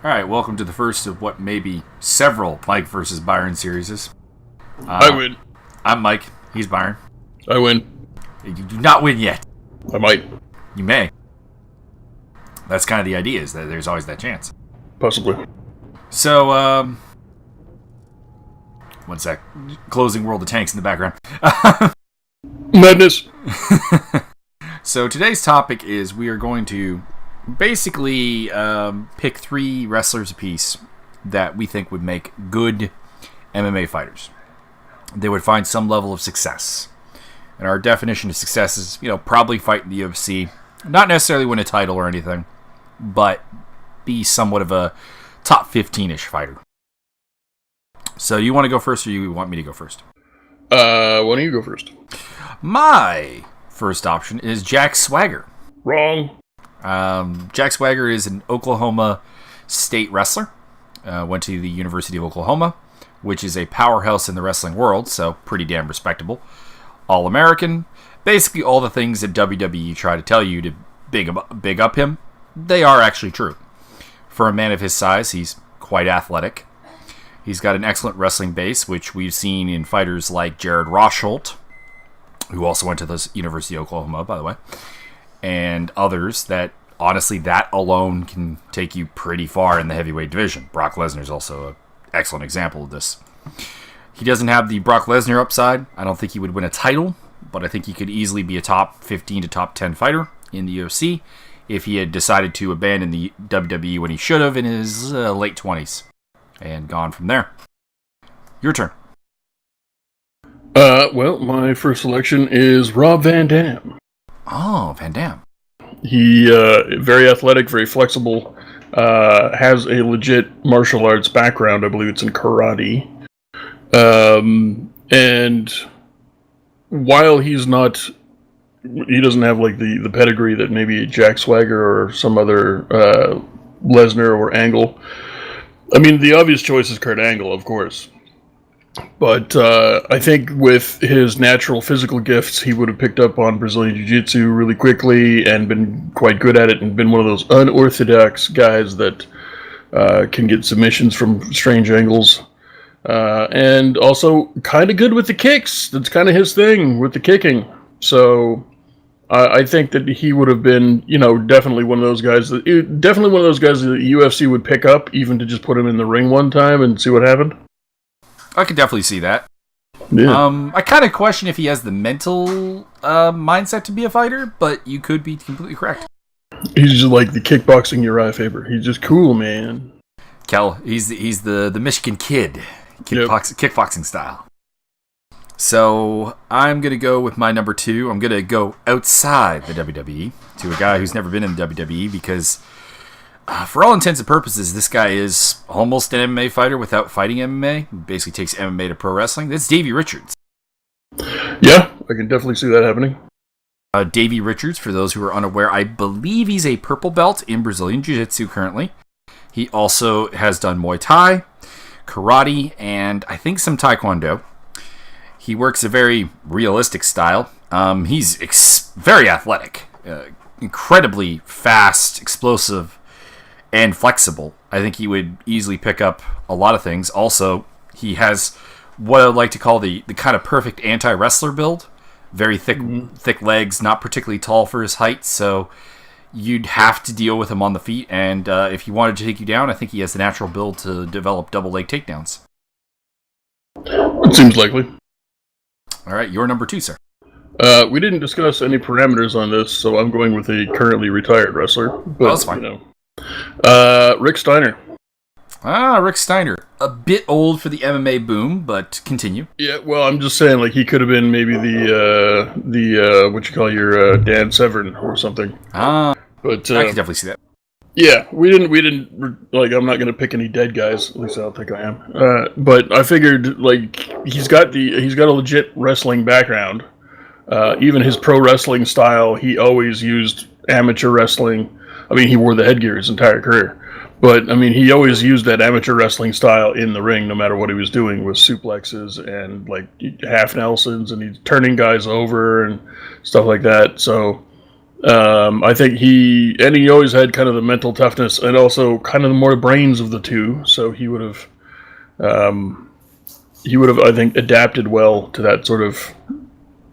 All right, welcome to the first of what may be several Mike versus Byron series. I win. I'm Mike. He's Byron. I win. You do not win yet. I might. You may. That's kind of the idea, is that there's always that chance. Possibly. So, one sec. Closing World of Tanks in the background. Madness. So today's topic is we are going to basically pick three wrestlers apiece that we think would make good MMA fighters. They would find some level of success. And our definition of success is, probably fight in the UFC. Not necessarily win a title or anything, but be somewhat of a top 15-ish fighter. So you want to go first or you want me to go first? Why don't you go first? My first option is Jack Swagger. Wrong. Jack Swagger is an Oklahoma State wrestler. Went to the University of Oklahoma, which is a powerhouse in the wrestling world, so pretty damn respectable. All-American. Basically all the things that WWE try to tell you to big up him, they are actually true. For a man of his size, he's quite athletic. He's got an excellent wrestling base, which we've seen in fighters like Jared Rosholt, who also went to the University of Oklahoma, by the way, and others that, honestly, that alone can take you pretty far in the heavyweight division. Brock Lesnar is also an excellent example of this. He doesn't have the Brock Lesnar upside. I don't think he would win a title, but I think he could easily be a top 15 to top 10 fighter in the UFC if he had decided to abandon the WWE when he should have in his late 20s and gone from there. Your turn. Well, my first selection is Rob Van Dam. Oh, Van Dam. He, very athletic, very flexible, has a legit martial arts background. I believe it's in karate. And while he doesn't have like the pedigree that maybe Jack Swagger or some other Lesnar or Angle. I mean, the obvious choice is Kurt Angle, of course. But I think with his natural physical gifts, he would have picked up on Brazilian Jiu-Jitsu really quickly and been quite good at it and been one of those unorthodox guys that can get submissions from strange angles. And also kind of good with the kicks. That's kind of his thing with the kicking. So I think that he would have been, definitely one of those guys that the UFC would pick up, even to just put him in the ring one time and see what happened. I could definitely see that. Yeah. I kind of question if he has the mental mindset to be a fighter, but you could be completely correct. He's just like the kickboxing Uriah Faber. He's just cool, man. Kel, he's the Michigan kid, kickboxing style. So I'm going to go with my number two. I'm going to go outside the WWE to a guy who's never been in the WWE because, for all intents and purposes, this guy is almost an MMA fighter without fighting MMA. He basically takes MMA to pro wrestling. That's Davey Richards. Yeah, I can definitely see that happening. Davey Richards, for those who are unaware, I believe he's a purple belt in Brazilian Jiu-Jitsu currently. He also has done Muay Thai, karate, and I think some Taekwondo. He works a very realistic style. He's very athletic, incredibly fast, explosive, and flexible. I think he would easily pick up a lot of things. Also, he has what I would like to call the kind of perfect anti-wrestler build. Very thick legs, not particularly tall for his height, so you'd have to deal with him on the feet. And if he wanted to take you down, I think he has the natural build to develop double leg takedowns. It seems likely. All right, your number two, sir. We didn't discuss any parameters on this, so I'm going with a currently retired wrestler. But, that's fine. Rick Steiner. Rick Steiner. A bit old for the MMA boom, but continue. Yeah, well, I'm just saying, like, he could have been maybe the what you call your Dan Severn or something. But I can definitely see that. Yeah, we didn't like. I'm not gonna pick any dead guys. At least I don't think I am. But I figured like he's got a legit wrestling background. Even his pro wrestling style, he always used amateur wrestling. I mean, he wore the headgear his entire career. But, I mean, he always used that amateur wrestling style in the ring, no matter what he was doing, with suplexes and, like, half Nelsons, and he's turning guys over and stuff like that. So, I think he always had kind of the mental toughness and also kind of the more brains of the two. So he would have, I think, adapted well to that sort of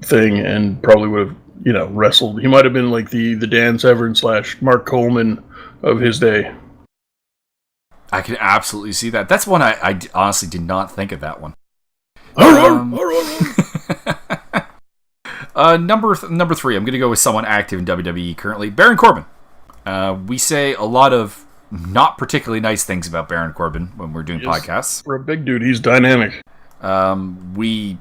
thing, and probably would have, wrestled. He might have been like the Dan Severn / Mark Coleman of his day. I can absolutely see that. That's one I honestly did not think of that one. Number 3, I'm going to go with someone active in WWE currently, Baron Corbin. We say a lot of not particularly nice things about Baron Corbin when we're doing podcasts. For a big dude, he's dynamic. We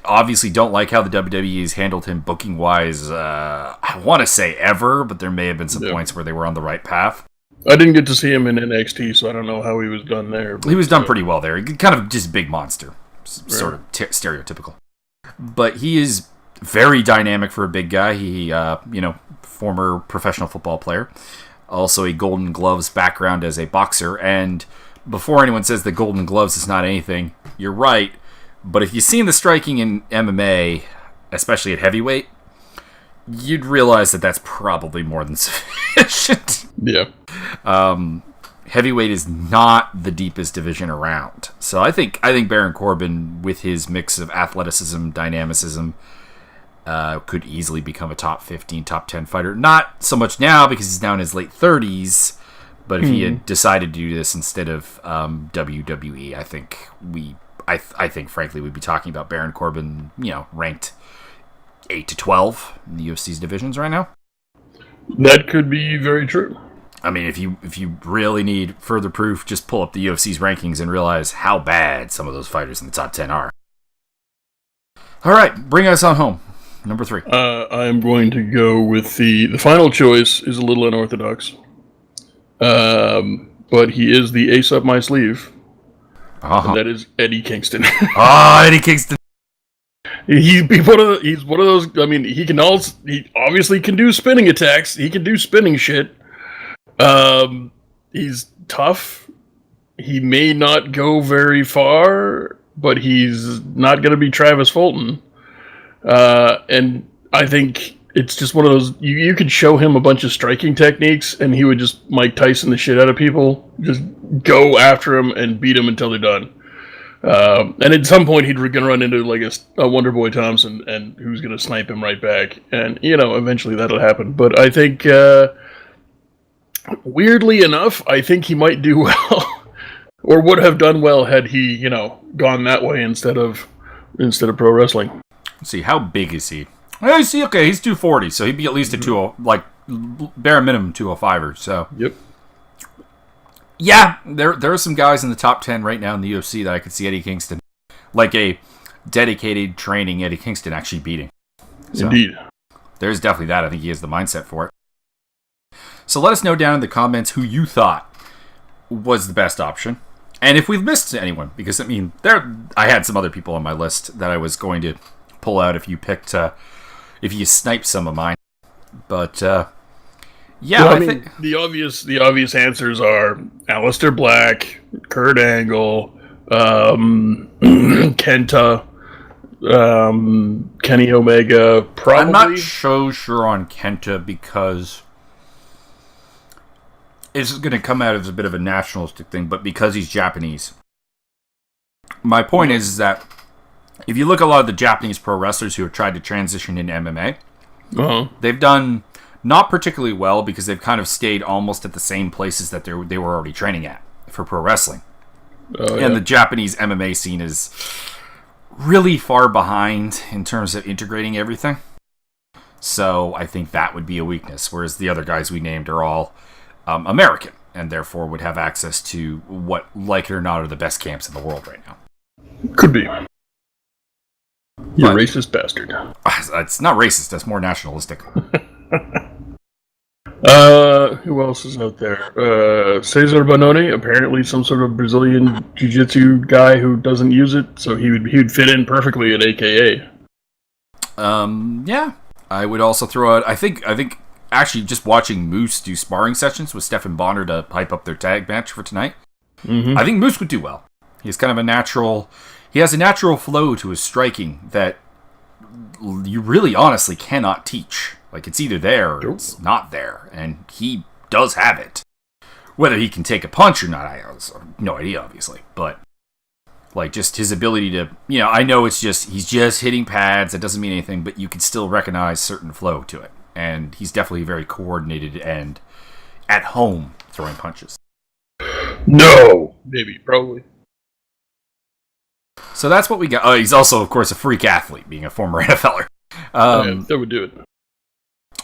obviously don't like how the WWE has handled him booking-wise, I want to say ever, but there may have been some points where they were on the right path. I didn't get to see him in NXT, so I don't know how he was done there. He was done pretty well there. Kind of just big monster. Sort of stereotypical. But he is very dynamic for a big guy. He, former professional football player. Also a Golden Gloves background as a boxer. And before anyone says that Golden Gloves is not anything, you're right. But if you've seen the striking in MMA, especially at heavyweight, you'd realize that that's probably more than sufficient. Yeah. Heavyweight is not the deepest division around. So I think Baron Corbin, with his mix of athleticism, dynamicism, could easily become a top 15, top 10 fighter. Not so much now because he's now in his late 30s, but if he had decided to do this instead of WWE, I think frankly we'd be talking about Baron Corbin, ranked 8 to 12 in the UFC's divisions right now. That could be very true. I mean, if you really need further proof, just pull up the UFC's rankings and realize how bad some of those fighters in the top 10 are. All right, bring us on home. Number 3. I'm going to go with the final choice is a little unorthodox. But he is the ace up my sleeve. And that is Eddie Kingston. Eddie Kingston. He's one of those. I mean, he obviously can do spinning attacks. He can do spinning shit. He's tough. He may not go very far, but he's not going to be Travis Fulton. And I think it's just one of those. You could show him a bunch of striking techniques, and he would just Mike Tyson the shit out of people. Just go after him and beat him until they're done. And at some point, he's going to run into like a Wonder Boy Thompson, and who's going to snipe him right back. And eventually that'll happen. But I think, weirdly enough, I think he might do well, or would have done well had he, gone that way instead of pro wrestling. Let's see, how big is he? He's 240, so he'd be at least a 20, like bare minimum 205er. So yep. Yeah, there are some guys in the top 10 right now in the UFC that I could see Eddie Kingston, like a dedicated training Eddie Kingston, actually beating. So, indeed. There's definitely that. I think he has the mindset for it. So let us know down in the comments who you thought was the best option. And if we've missed anyone, because, I had some other people on my list that I was going to pull out if you sniped some of mine. But, yeah, I think the obvious answers are Aleister Black, Kurt Angle, Kenta, Kenny Omega. Probably. I'm not so sure on Kenta because it's going to come out as a bit of a nationalistic thing, but because he's Japanese. My point is that if you look at a lot of the Japanese pro wrestlers who have tried to transition into MMA, they've done not particularly well because they've kind of stayed almost at the same places that they were already training at for pro wrestling. And the Japanese MMA scene is really far behind in terms of integrating everything. So I think that would be a weakness, whereas the other guys we named are all American and therefore would have access to what, like it or not, are the best camps in the world right now. Could be. You racist bastard. It's not racist, that's more nationalistic. Who else is out there? Cesar Bononi, apparently some sort of Brazilian jiu-jitsu guy who doesn't use it, so he would fit in perfectly at AKA. Yeah. I would also throw out, I think actually just watching Moose do sparring sessions with Stephan Bonner to hype up their tag match for tonight. I think Moose would do well. He's kind of he has a natural flow to his striking that you really honestly cannot teach. Like, it's either there or it's not there, and he does have it. Whether he can take a punch or not, I have no idea, obviously. But, like, just his ability to, I know he's just hitting pads. That doesn't mean anything, but you can still recognize certain flow to it. And he's definitely very coordinated and at home throwing punches. No! Maybe, probably. So that's what we got. Oh, he's also, of course, a freak athlete, being a former NFLer. That would do it.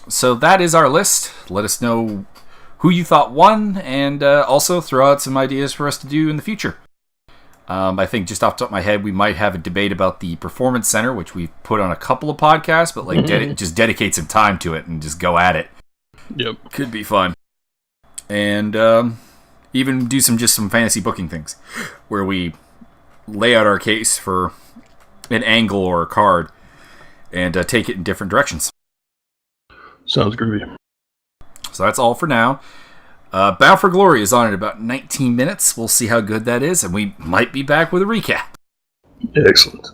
So that is our list. Let us know who you thought won, and also throw out some ideas for us to do in the future. I think just off the top of my head, we might have a debate about the Performance Center, which we've put on a couple of podcasts, but like just dedicate some time to it and just go at it. Yep. Could be fun. And even do some fantasy booking things where we lay out our case for an angle or a card and take it in different directions. Sounds groovy. So that's all for now. Bound for Glory is on in about 19 minutes. We'll see how good that is, and we might be back with a recap. Excellent.